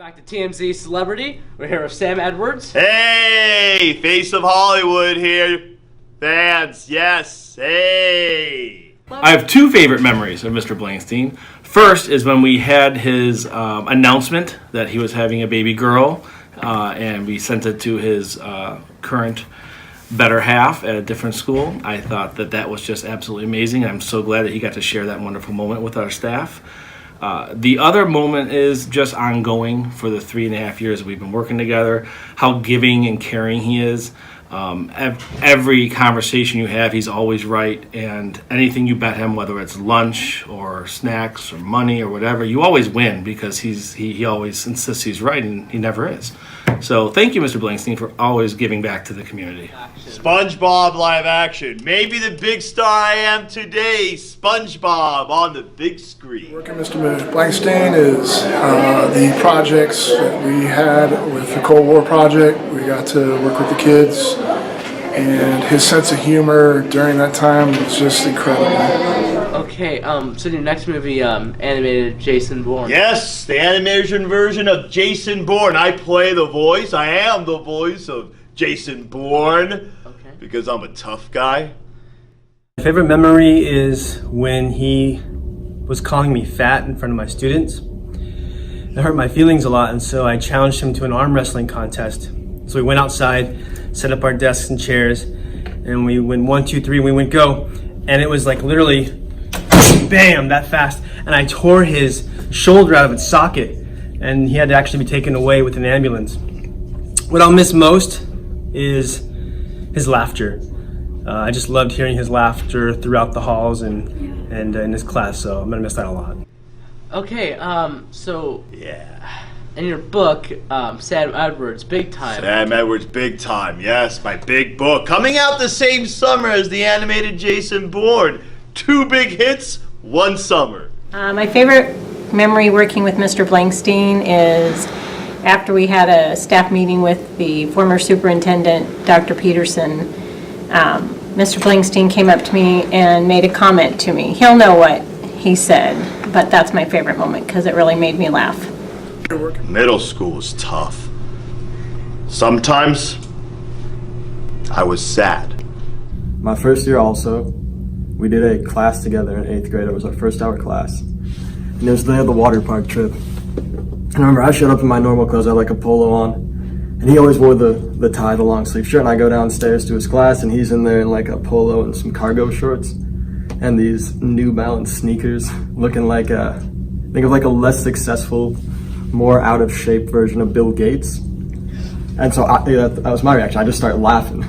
Back to TMZ Celebrity. We're here with Sam Edwards. Hey, face of Hollywood here. Fans, yes, hey. I have two favorite memories of Mr. Blankstein. First is when we had his announcement that he was having a baby girl, and we sent it to his current better half at a different school. I thought that was just absolutely amazing. I'm so glad that he got to share that wonderful moment with our staff. The other moment is just ongoing for the 3.5 years we've been working together, how giving and caring he is. Every conversation you have, he's always right, and anything you bet him, whether it's lunch or snacks or money or whatever, you always win because he always insists he's right, and he never is. So thank you, Mr. Blankstein, for always giving back to the community. SpongeBob live action. Maybe the big star I am today, SpongeBob on the big screen. Working with Mr. Blankstein is the projects that we had with the Cold War project. We got to work with the kids, and his sense of humor during that time was just incredible. Okay, so your next movie, animated Jason Bourne. Yes, the animation version of Jason Bourne. I play the voice. I am the voice of Jason Bourne. Okay. Because I'm a tough guy. My favorite memory is when he was calling me fat in front of my students. It hurt my feelings a lot, and so I challenged him to an arm wrestling contest. So we went outside, set up our desks and chairs, and we went 1, 2, 3, we went go. And it was like literally, bam, that fast. And I tore his shoulder out of its socket, and he had to actually be taken away with an ambulance. What I'll miss most is his laughter. I just loved hearing his laughter throughout the halls and in his class, so I'm gonna miss that a lot. Okay, so Yeah. in your book, Sam Edwards, Big Time. Sam Edwards, Big Time. Yes, my big book. Coming out the same summer as the animated Jason Bourne. 2 big hits, 1 summer. My favorite memory working with Mr. Blankstein is after we had a staff meeting with the former superintendent, Dr. Peterson. Mr. Blankstein came up to me and made a comment to me. He'll know what he said, but that's my favorite moment because it really made me laugh. Middle school was tough. Sometimes I was sad. My first year also, we did a class together in 8th grade. It was our first hour class. And it was the day of the water park trip. I remember I showed up in my normal clothes. I had like a polo on. And he always wore the tie, the long sleeve shirt. And I go downstairs to his class and he's in there in like a polo and some cargo shorts. And these New Balance sneakers looking like think of like a less successful, more out of shape version of Bill Gates. And so that was my reaction. I just started laughing.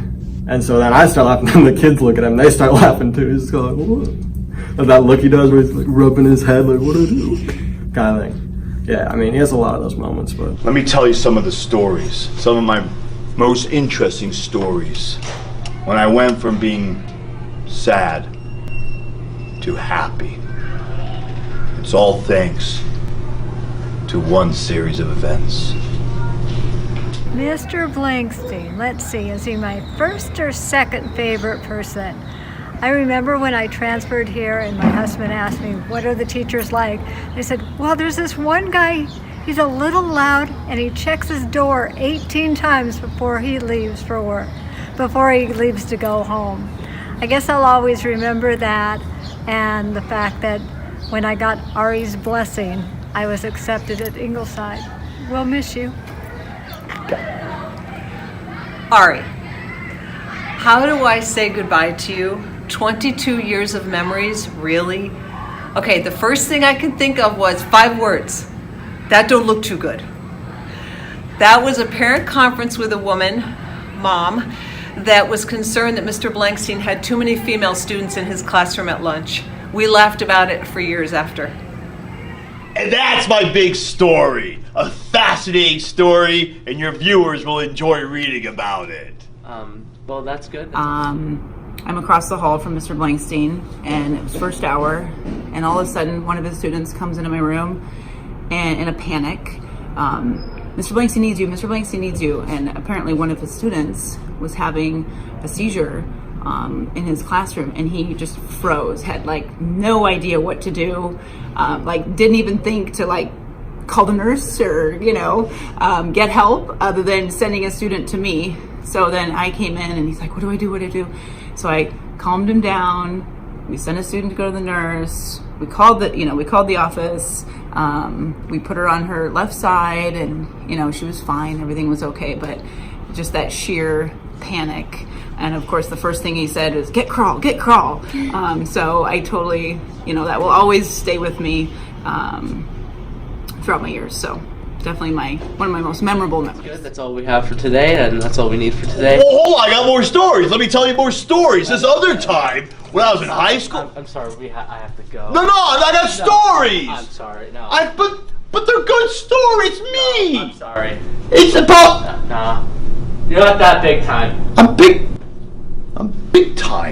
And so then I start laughing and the kids look at him, they start laughing too. He's just going like, what? And that look he does where he's like rubbing his head like, what do I do? Kind of thing. Yeah, I mean, he has a lot of those moments, but... Let me tell you some of the stories, some of my most interesting stories. When I went from being sad to happy. It's all thanks to one series of events. Mr. Blankstein, let's see, is he my first or second favorite person? I remember when I transferred here and my husband asked me, what are the teachers like? I said, well, there's this one guy, he's a little loud and he checks his door 18 times before he leaves for work, before he leaves to go home. I guess I'll always remember that and the fact that when I got Ari's blessing, I was accepted at Ingleside. We'll miss you. Ari, how do I say goodbye to you? 22 years of memories, really? Okay, the first thing I can think of was 5 words. That don't look too good. That was a parent conference with a woman, mom, that was concerned that Mr. Blankstein had too many female students in his classroom at lunch. We laughed about it for years after. And that's my big story. A fascinating story, and your viewers will enjoy reading about it. Well, that's good. I'm across the hall from Mr. Blankstein, and it was first hour, and all of a sudden one of his students comes into my room and in a panic, Mr. Blankstein needs you, Mr. Blankstein needs you. And apparently one of his students was having a seizure in his classroom, and he just froze, had like no idea what to do, like didn't even think to like call the nurse or, get help other than sending a student to me. So then I came in and he's like, what do I do? What do I do? So I calmed him down. We sent a student to go to the nurse. We called the office. We put her on her left side and, she was fine. Everything was okay. But just that sheer panic. And of course, the first thing he said is, get crawl. So I totally, that will always stay with me throughout my years. So definitely one of my most memorable memories. Good. That's all we have for today, and that's all we need for today. Oh, hold on, I got more stories. Let me tell you more stories. This other time, when I was in high school. I'm sorry, I have to go. No, I got stories. I'm sorry, no. But they're good stories. Me. I'm sorry. It's about. Nah. You're not that big time. I'm big time.